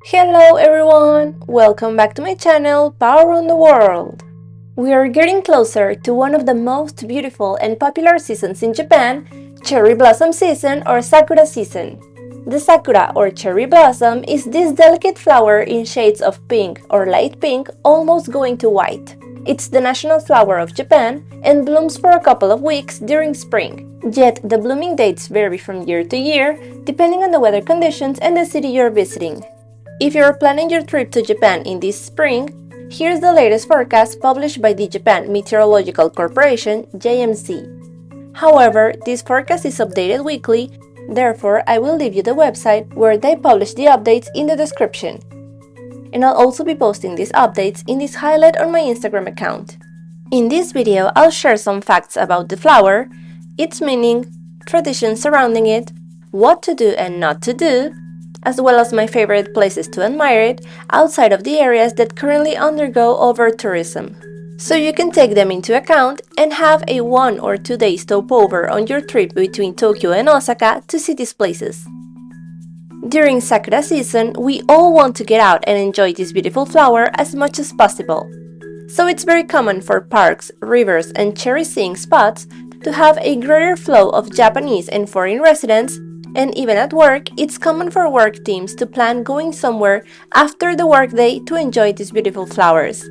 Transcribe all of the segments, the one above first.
Hello everyone! Welcome back to my channel, paoround.the.world. We are getting closer to one of the most beautiful and popular seasons in Japan, cherry blossom season or sakura season. The sakura or cherry blossom is this delicate flower in shades of pink or light pink almost going to white. It's the national flower of Japan and blooms for a couple of weeks during spring. Yet the blooming dates vary from year to year depending on the weather conditions and the city you're visiting. If you're planning your trip to Japan in this spring, here's the latest forecast published by the Japan Meteorological Corporation (JMC). However, this forecast is updated weekly, therefore I will leave you the website where they publish the updates in the description. And I'll also be posting these updates in this highlight on my Instagram account. In this video, I'll share some facts about the flower, its meaning, traditions surrounding it, what to do and not to do, as well as my favorite places to admire it outside of the areas that currently undergo overtourism. So you can take them into account and have a 1 or 2 day stopover on your trip between Tokyo and Osaka to see these places. During Sakura season, we all want to get out and enjoy this beautiful flower as much as possible. So it's very common for parks, rivers, and cherry seeing spots to have a greater flow of Japanese and foreign residents. And even at work, it's common for work teams to plan going somewhere after the workday to enjoy these beautiful flowers.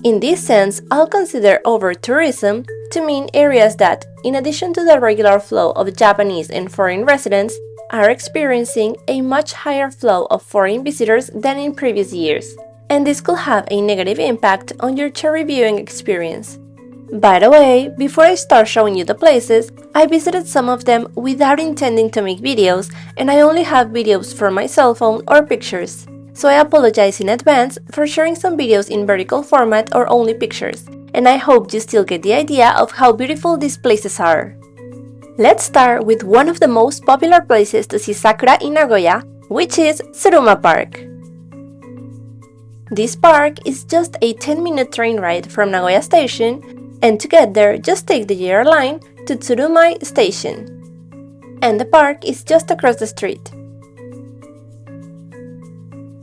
In this sense, I'll consider over-tourism to mean areas that, in addition to the regular flow of Japanese and foreign residents, are experiencing a much higher flow of foreign visitors than in previous years. And this could have a negative impact on your cherry viewing experience. By the way, before I start showing you the places, I visited some of them without intending to make videos and I only have videos from my cell phone or pictures. So I apologize in advance for sharing some videos in vertical format or only pictures, and I hope you still get the idea of how beautiful these places are. Let's start with one of the most popular places to see sakura in Nagoya, which is Tsuruma Park. This park is just a 10-minute train ride from Nagoya Station, and to get there, just take the JR line to Tsurumai Station. And the park is just across the street.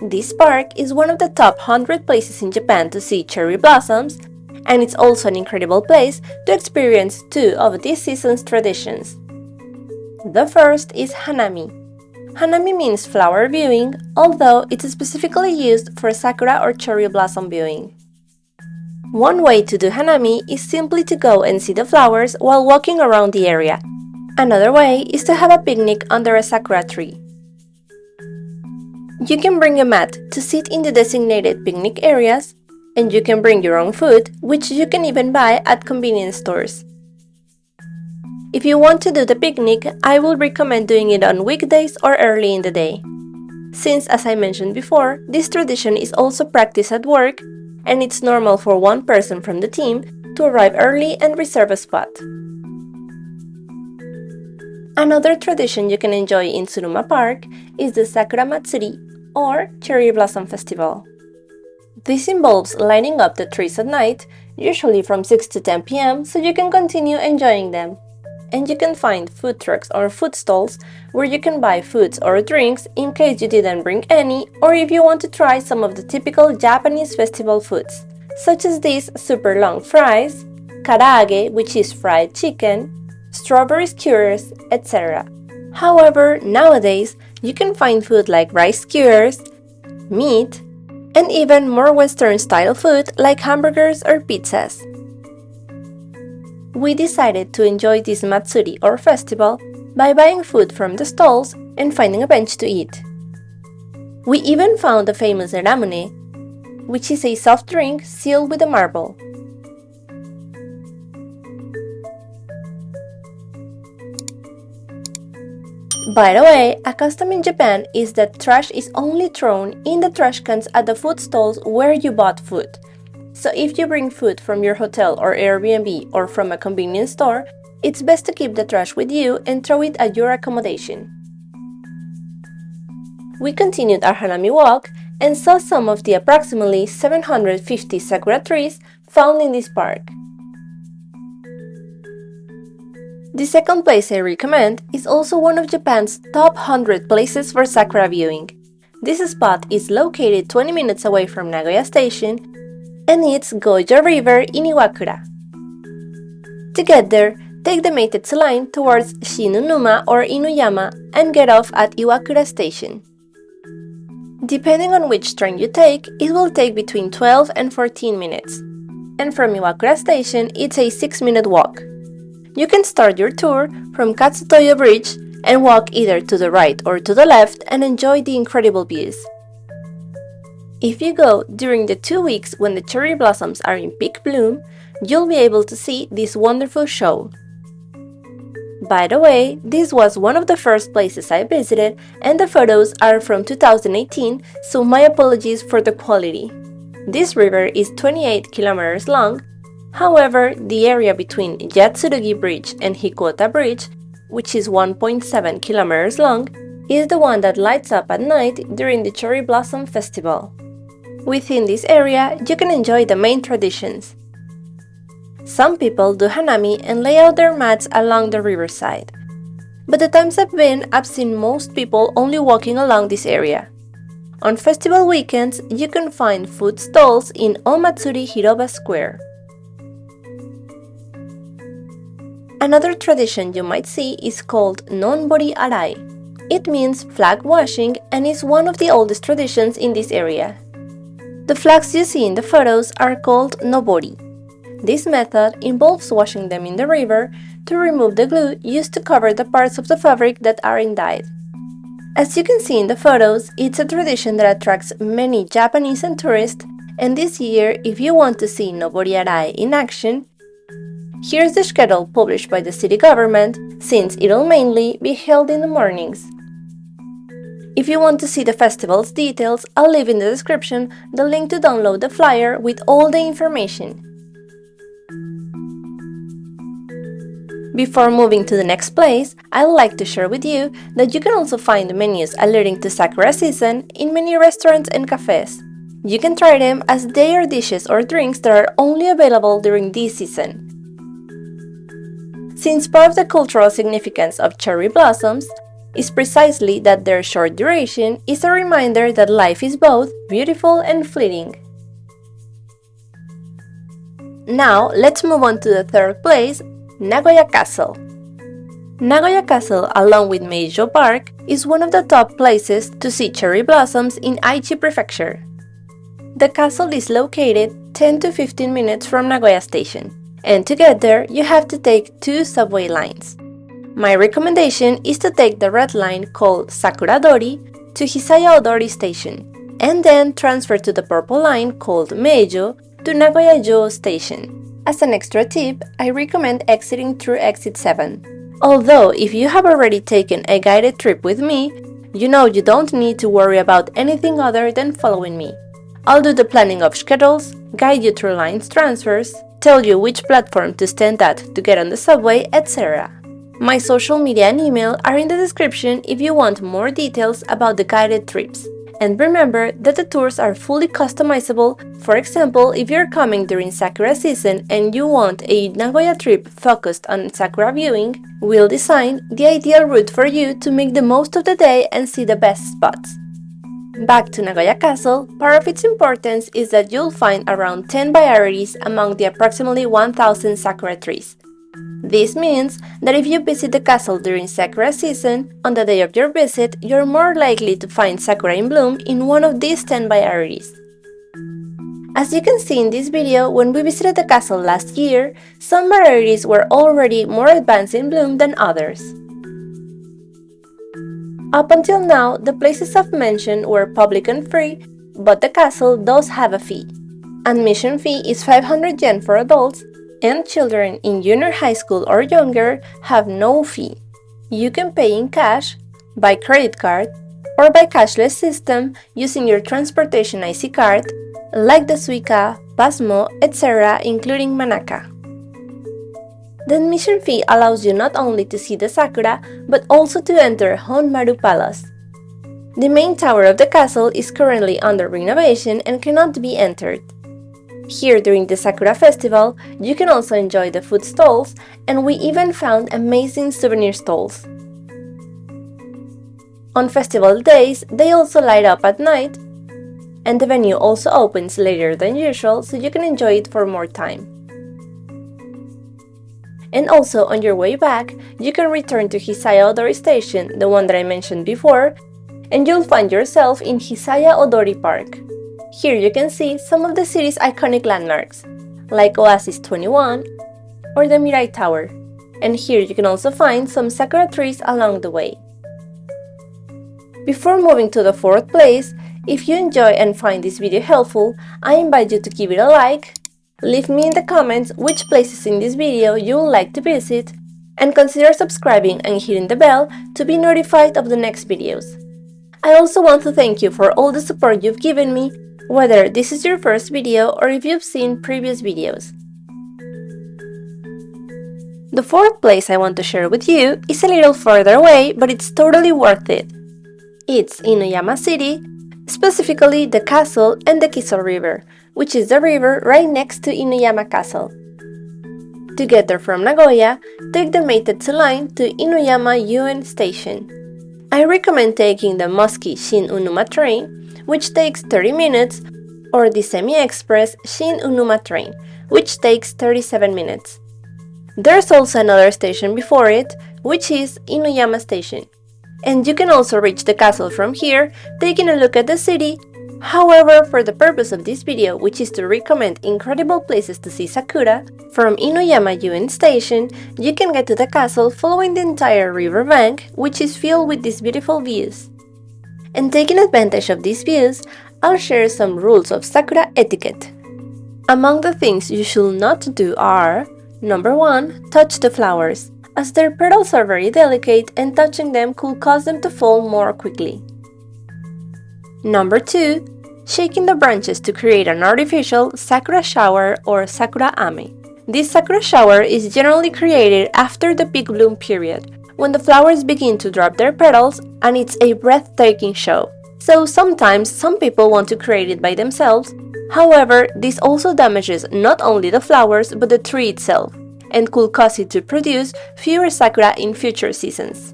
This park is one of the top 100 places in Japan to see cherry blossoms, and it's also an incredible place to experience two of this season's traditions. The first is Hanami. Hanami means flower viewing, although it's specifically used for sakura or cherry blossom viewing. One way to do Hanami is simply to go and see the flowers while walking around the area. Another way is to have a picnic under a sakura tree. You can bring a mat to sit in the designated picnic areas, and you can bring your own food, which you can even buy at convenience stores. If you want to do the picnic, I will recommend doing it on weekdays or early in the day. Since, as I mentioned before, this tradition is also practiced at work, and it's normal for one person from the team to arrive early and reserve a spot. Another tradition you can enjoy in Tsuruma Park is the Sakura Matsuri or Cherry Blossom Festival. This involves lining up the trees at night, usually from 6 to 10 p.m. so you can continue enjoying them. And you can find food trucks or food stalls where you can buy foods or drinks in case you didn't bring any, or if you want to try some of the typical Japanese festival foods, such as these super long fries, karaage, which is fried chicken, strawberry skewers, etc. However, nowadays, you can find food like rice skewers, meat, and even more Western-style food like hamburgers or pizzas. We decided to enjoy this Matsuri or festival by buying food from the stalls and finding a bench to eat. We even found the famous ramune, which is a soft drink sealed with a marble. By the way, a custom in Japan is that trash is only thrown in the trash cans at the food stalls where you bought food. So if you bring food from your hotel or Airbnb or from a convenience store, it's best to keep the trash with you and throw it at your accommodation. We continued our Hanami walk and saw some of the approximately 750 sakura trees found in this park. The second place I recommend is also one of Japan's top 100 places for sakura viewing. This spot is located 20 minutes away from Nagoya Station and it's Gojo River in Iwakura. To get there, take the Meitetsu line towards Shinunuma or Inuyama and get off at Iwakura Station. Depending on which train you take, it will take between 12 and 14 minutes. And from Iwakura Station, it's a 6-minute walk. You can start your tour from Katsutoyo Bridge and walk either to the right or to the left and enjoy the incredible views. If you go during the 2 weeks when the cherry blossoms are in peak bloom, you'll be able to see this wonderful show. By the way, this was one of the first places I visited and the photos are from 2018, so my apologies for the quality. This river is 28 kilometers long. However, the area between Yatsurugi Bridge and Hikuota Bridge, which is 1.7 kilometers long, is the one that lights up at night during the Cherry Blossom Festival. Within this area, you can enjoy the main traditions. Some people do hanami and lay out their mats along the riverside. But the times I've seen most people only walking along this area. On festival weekends, you can find food stalls in Omatsuri Hiroba Square. Another tradition you might see is called Nonbori Arai. It means flag washing and is one of the oldest traditions in this area. The flags you see in the photos are called nobori. This method involves washing them in the river to remove the glue used to cover the parts of the fabric that aren't dyed. As you can see in the photos, it's a tradition that attracts many Japanese and tourists, and this year, if you want to see Nobori Arai in action, here's the schedule published by the city government, since it'll mainly be held in the mornings. If you want to see the festival's details, I'll leave in the description the link to download the flyer with all the information. Before moving to the next place, I'd like to share with you that you can also find menus alerting to Sakura season in many restaurants and cafes. You can try them as they are dishes or drinks that are only available during this season. Since part of the cultural significance of cherry blossoms is precisely that their short duration is a reminder that life is both beautiful and fleeting. Now, let's move on to the third place, Nagoya Castle. Nagoya Castle, along with Meijo Park, is one of the top places to see cherry blossoms in Aichi Prefecture. The castle is located 10 to 15 minutes from Nagoya Station, and to get there, you have to take 2 subway lines. My recommendation is to take the red line called Sakura Dori to Hisaya Odori Station, and then transfer to the purple line called Meijo to Nagoya-jo Station. As an extra tip, I recommend exiting through exit 7. Although, if you have already taken a guided trip with me, you know you don't need to worry about anything other than following me. I'll do the planning of schedules, guide you through lines transfers, tell you which platform to stand at to get on the subway, etc. My social media and email are in the description if you want more details about the guided trips. And remember that the tours are fully customizable. For example, if you're coming during Sakura season and you want a Nagoya trip focused on Sakura viewing, we'll design the ideal route for you to make the most of the day and see the best spots. Back to Nagoya Castle, part of its importance is that you'll find around 10 varieties among the approximately 1,000 sakura trees. This means that if you visit the castle during Sakura season, on the day of your visit, you're more likely to find sakura in bloom in one of these 10 varieties. As you can see in this video, when we visited the castle last year, some varieties were already more advanced in bloom than others. Up until now, the places I've mentioned were public and free, but the castle does have a fee. Admission fee is 500 yen for adults, and children in junior high school or younger have no fee. You can pay in cash, by credit card, or by cashless system using your transportation IC card, like the Suica, Osmo, etc., including Manaka. The admission fee allows you not only to see the sakura, but also to enter Honmaru Palace. The main tower of the castle is currently under renovation and cannot be entered. Here during the Sakura festival, you can also enjoy the food stalls, and we even found amazing souvenir stalls. On festival days, they also light up at night, and the venue also opens later than usual, so you can enjoy it for more time. And also, on your way back, you can return to Hisaya Odori Station, the one that I mentioned before, and you'll find yourself in Hisaya Odori Park. Here you can see some of the city's iconic landmarks, like Oasis 21 or the Mirai Tower, and here you can also find some sakura trees along the way. Before moving to the fourth place, if you enjoy and find this video helpful, I invite you to give it a like, leave me in the comments which places in this video you would like to visit, and consider subscribing and hitting the bell to be notified of the next videos. I also want to thank you for all the support you've given me, whether this is your first video or if you've seen previous videos. The fourth place I want to share with you is a little further away, but it's totally worth it. It's Inuyama City, specifically the castle and the Kiso River, which is the river right next to Inuyama Castle. To get there from Nagoya, take the Meitetsu line to Inuyama UN Station. I recommend taking the Moski Shin Unuma train, which takes 30 minutes, or the semi-express Shin Unuma train, which takes 37 minutes. There's also another station before it, which is Inuyama Station. And you can also reach the castle from here, taking a look at the city. However, for the purpose of this video, which is to recommend incredible places to see Sakura, from Inuyama UN Station, you can get to the castle following the entire river bank, which is filled with these beautiful views. And taking advantage of these views, I'll share some rules of Sakura etiquette. Among the things you should not do are: Number 1. Touch the flowers, as their petals are very delicate and touching them could cause them to fall more quickly. Number 2. Shaking the branches to create an artificial sakura shower or sakura ame. This sakura shower is generally created after the peak bloom period, when the flowers begin to drop their petals, and it's a breathtaking show. So sometimes some people want to create it by themselves. However, this also damages not only the flowers but the tree itself, and could cause it to produce fewer sakura in future seasons.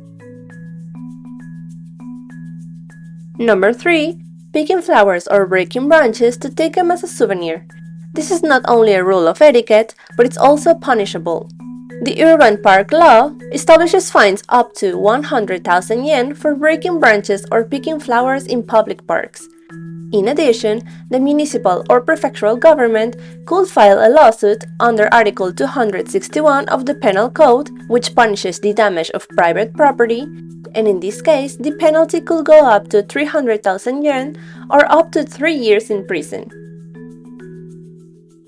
Number 3. Picking flowers or breaking branches to take them as a souvenir. This is not only a rule of etiquette, but it's also punishable. The urban park law establishes fines up to 100,000 yen for breaking branches or picking flowers in public parks. In addition, the municipal or prefectural government could file a lawsuit under Article 261 of the Penal Code, which punishes the damage of private property, and in this case, the penalty could go up to 300,000 yen or up to 3 years in prison.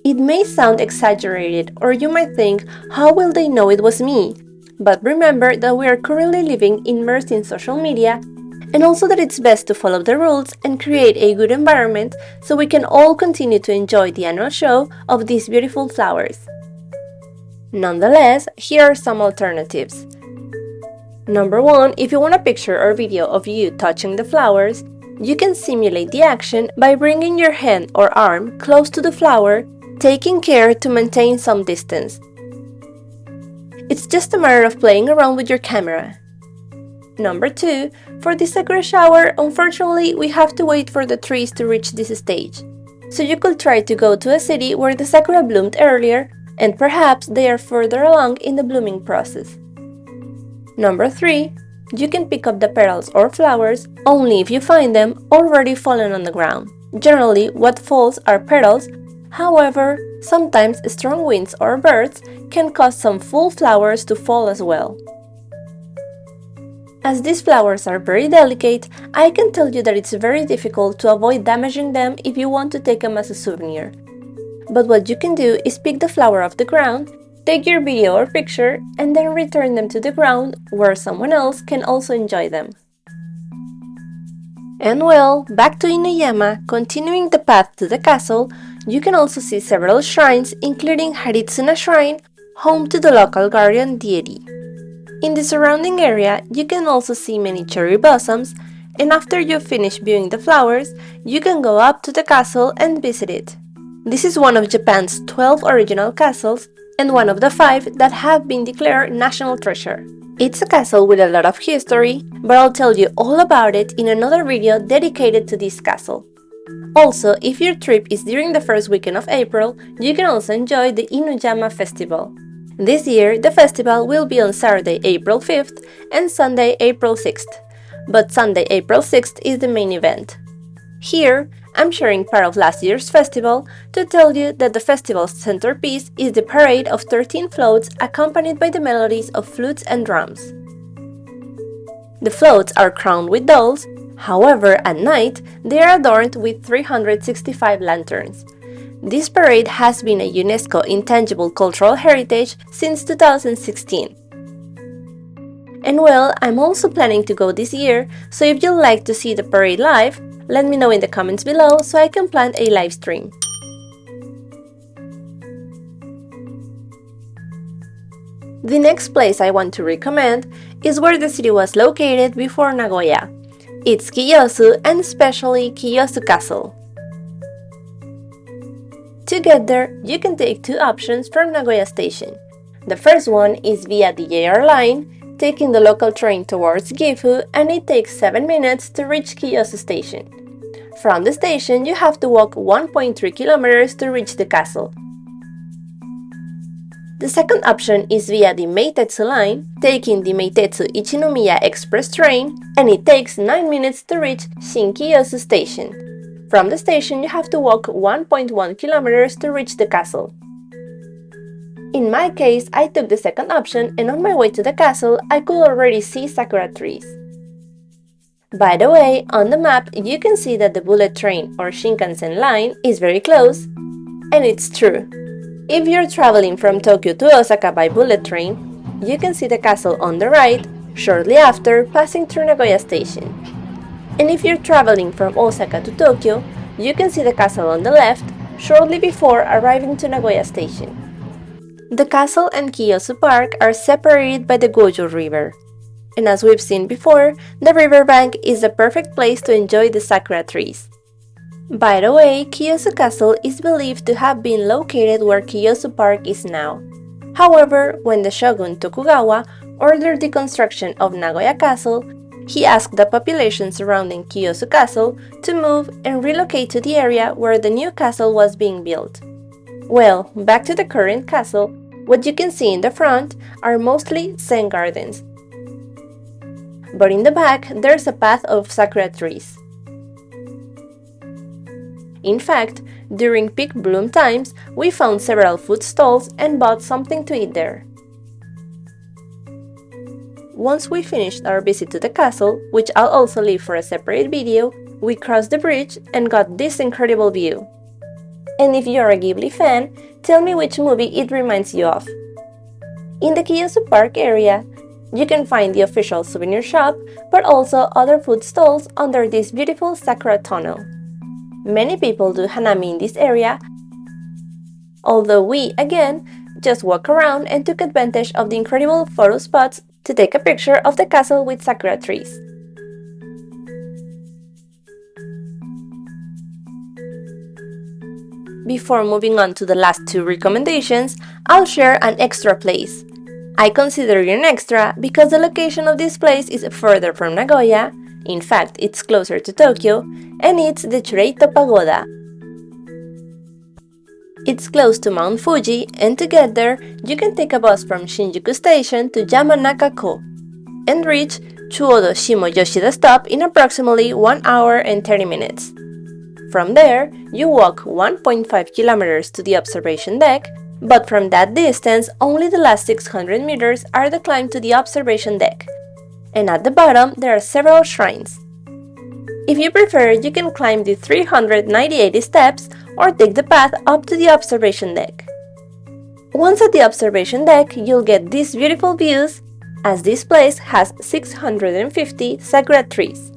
It may sound exaggerated, or you might think, how will they know it was me? But remember that we are currently living immersed in social media, and also that it's best to follow the rules and create a good environment so we can all continue to enjoy the annual show of these beautiful flowers. Nonetheless, here are some alternatives. Number 1, if you want a picture or video of you touching the flowers, you can simulate the action by bringing your hand or arm close to the flower, taking care to maintain some distance. It's just a matter of playing around with your camera. Number 2, for the sakura shower, unfortunately, we have to wait for the trees to reach this stage. So you could try to go to a city where the sakura bloomed earlier, and perhaps they are further along in the blooming process. Number 3, you can pick up the petals or flowers only if you find them already fallen on the ground. Generally, what falls are petals. However, sometimes strong winds or birds can cause some full flowers to fall as well. As these flowers are very delicate, I can tell you that it's very difficult to avoid damaging them if you want to take them as a souvenir. But what you can do is pick the flower off the ground, take your video or picture, and then return them to the ground where someone else can also enjoy them. And well, back to Inuyama, continuing the path to the castle, you can also see several shrines, including Haritsuna Shrine, home to the local guardian deity. In the surrounding area, you can also see many cherry blossoms, and after you finish viewing the flowers, you can go up to the castle and visit it. This is one of Japan's 12 original castles, and one of the 5 that have been declared national treasure. It's a castle with a lot of history, but I'll tell you all about it in another video dedicated to this castle. Also, if your trip is during the first weekend of April, you can also enjoy the Inuyama Festival. This year, the festival will be on Saturday, April 5th and Sunday, April 6th, but Sunday, April 6th is the main event. Here, I'm sharing part of last year's festival to tell you that the festival's centerpiece is the parade of 13 floats accompanied by the melodies of flutes and drums. The floats are crowned with dolls, however, at night, they are adorned with 365 lanterns. This parade has been a UNESCO Intangible Cultural Heritage since 2016. And well, I'm also planning to go this year, so if you'd like to see the parade live, let me know in the comments below so I can plan a live stream. The next place I want to recommend is where the city was located before Nagoya. It's Kiyosu, and especially Kiyosu Castle. To get there, you can take two options from Nagoya Station. The first one is via the JR line, taking the local train towards Gifu, and it takes 7 minutes to reach Kiyosu Station. From the station, you have to walk 1.3 kilometers to reach the castle. The second option is via the Meitetsu line, taking the Meitetsu Ichinomiya Express train, and it takes 9 minutes to reach Shinkiyosu Station. From the station, you have to walk 1.1 kilometers to reach the castle. In my case, I took the second option, and on my way to the castle, I could already see sakura trees. By the way, on the map, you can see that the bullet train or Shinkansen line is very close, and it's true. If you're traveling from Tokyo to Osaka by bullet train, you can see the castle on the right, shortly after passing through Nagoya Station. And if you're traveling from Osaka to Tokyo, you can see the castle on the left, shortly before arriving to Nagoya Station. The castle and Kiyosu Park are separated by the Gojo River. And as we've seen before, the riverbank is the perfect place to enjoy the sakura trees. By the way, Kiyosu Castle is believed to have been located where Kiyosu Park is now. However, when the shogun Tokugawa ordered the construction of Nagoya Castle, he asked the population surrounding Kiyosu Castle to move and relocate to the area where the new castle was being built. Well, back to the current castle, what you can see in the front are mostly Zen gardens. But in the back, there's a path of sakura trees. In fact, during peak bloom times, we found several food stalls and bought something to eat there. Once we finished our visit to the castle, which I'll also leave for a separate video, we crossed the bridge and got this incredible view. And if you're a Ghibli fan, tell me which movie it reminds you of. In the Kiyosu Park area, you can find the official souvenir shop, but also other food stalls under this beautiful sakura tunnel. Many people do hanami in this area, although we, again, just walked around and took advantage of the incredible photo spots to take a picture of the castle with sakura trees. Before moving on to the last two recommendations, I'll share an extra place. I consider it an extra because the location of this place is further from Nagoya. In fact, it's closer to Tokyo, and it's the Chureito Pagoda. It's close to Mount Fuji, and to get there, you can take a bus from Shinjuku Station to Yamanaka-ko and reach Chuodo Shimo Yoshida Stop in approximately 1 hour and 30 minutes. From there, you walk 1.5 kilometers to the observation deck, but from that distance, only the last 600 meters are the climb to the observation deck. And at the bottom, there are several shrines. If you prefer, you can climb the 398 steps or take the path up to the observation deck. Once at the observation deck, you'll get these beautiful views, as this place has 650 sakura trees.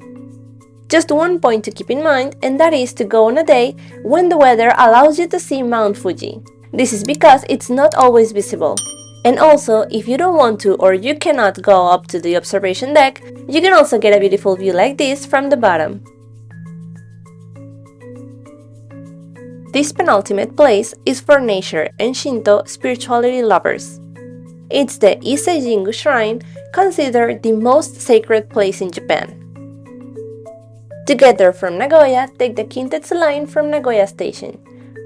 Just one point to keep in mind, and that is to go on a day when the weather allows you to see Mount Fuji. This is because it's not always visible. And also, if you don't want to or you cannot go up to the observation deck, you can also get a beautiful view like this from the bottom. This penultimate place is for nature and Shinto spirituality lovers. It's the Ise-jingu Shrine, considered the most sacred place in Japan. To get there from Nagoya, take the Kintetsu line from Nagoya Station.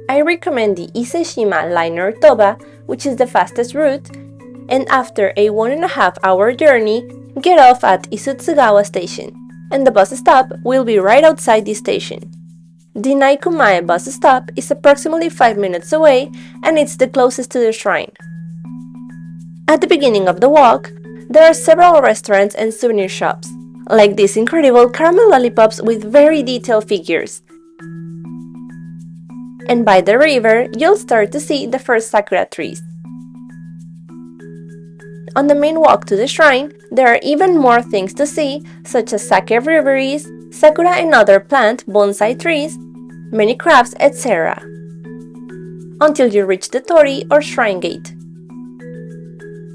I recommend the Ise-shima line or Toba, which is the fastest route, and after a 1.5-hour journey, get off at Isutsugawa Station, and the bus stop will be right outside the station. The Naikumae bus stop is approximately 5 minutes away, and it's the closest to the shrine. At the beginning of the walk, there are several restaurants and souvenir shops, like these incredible caramel lollipops with very detailed figures. And by the river, you'll start to see the first sakura trees. On the main walk to the shrine, there are even more things to see, such as sake breweries, sakura and other plant bonsai trees, many crafts, etc. Until you reach the torii or shrine gate.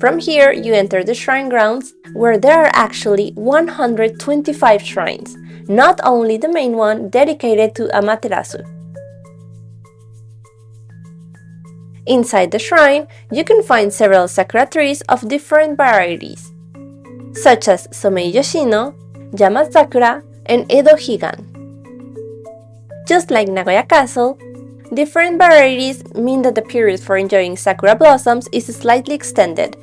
From here, you enter the shrine grounds, where there are actually 125 shrines, not only the main one dedicated to Amaterasu. Inside the shrine, you can find several sakura trees of different varieties, such as Somei Yoshino, Yamasakura, and Edo Higan. Just like Nagoya Castle, different varieties mean that the period for enjoying sakura blossoms is slightly extended,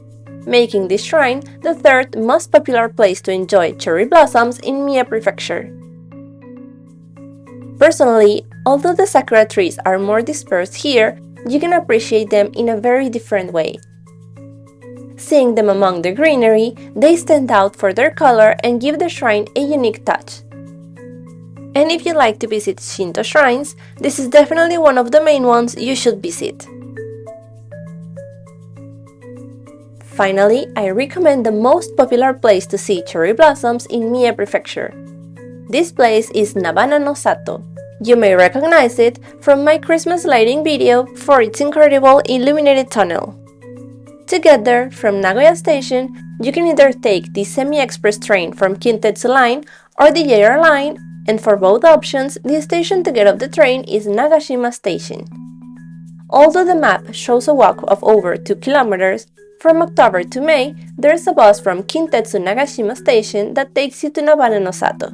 making this shrine the third most popular place to enjoy cherry blossoms in Mie Prefecture. Personally, although the sakura trees are more dispersed here, you can appreciate them in a very different way. Seeing them among the greenery, they stand out for their color and give the shrine a unique touch. And if you like to visit Shinto shrines, this is definitely one of the main ones you should visit. Finally, I recommend the most popular place to see cherry blossoms in Mie Prefecture. This place is Nabana no Sato. You may recognize it from my Christmas lighting video for its incredible illuminated tunnel. To get there from Nagoya Station, you can either take the semi-express train from Kintetsu Line or the JR Line, and for both options, the station to get off the train is Nagashima Station. Although the map shows a walk of over 2 kilometers, from October to May, there is a bus from Kintetsu Nagashima Station that takes you to Nabana no Sato.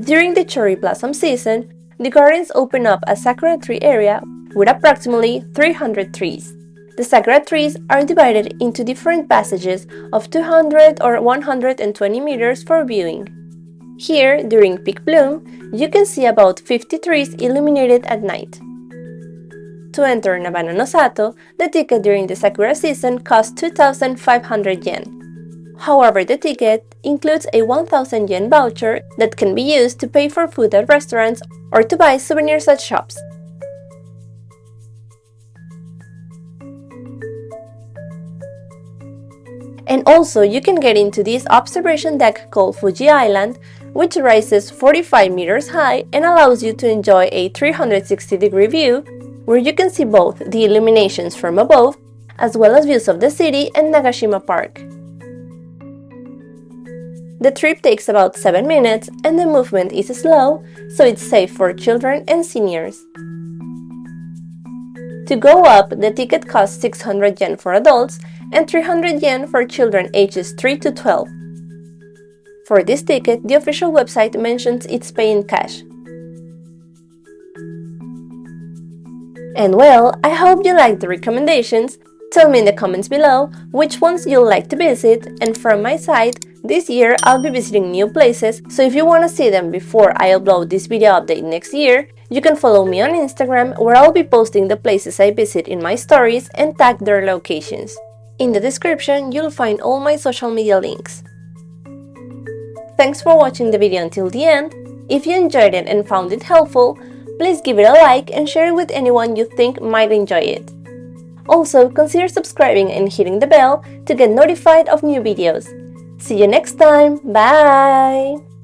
During the cherry blossom season, the gardens open up a sakura tree area with approximately 300 trees. The sakura trees are divided into different passages of 200 or 120 meters for viewing. Here, during peak bloom, you can see about 50 trees illuminated at night. To enter Nabana no Sato, the ticket during the sakura season costs 2,500 yen. However, the ticket includes a 1,000 yen voucher that can be used to pay for food at restaurants or to buy souvenirs at shops. And also, you can get into this observation deck called Fuji Island, which rises 45 meters high and allows you to enjoy a 360-degree view, where you can see both the illuminations from above, as well as views of the city and Nagashima Park. The trip takes about 7 minutes and the movement is slow, so it's safe for children and seniors. To go up, the ticket costs 600 yen for adults and 300 yen for children ages 3 to 12. For this ticket, the official website mentions it's paid in cash. And well, I hope you liked the recommendations. Tell me in the comments below which ones you'll like to visit, and from my side, this year I'll be visiting new places, so if you want to see them before I upload this video update next year, you can follow me on Instagram, where I'll be posting the places I visit in my stories and tag their locations. In the description, you'll find all my social media links. Thanks for watching the video until the end. If you enjoyed it and found it helpful, please give it a like and share it with anyone you think might enjoy it. Also, consider subscribing and hitting the bell to get notified of new videos. See you next time, bye!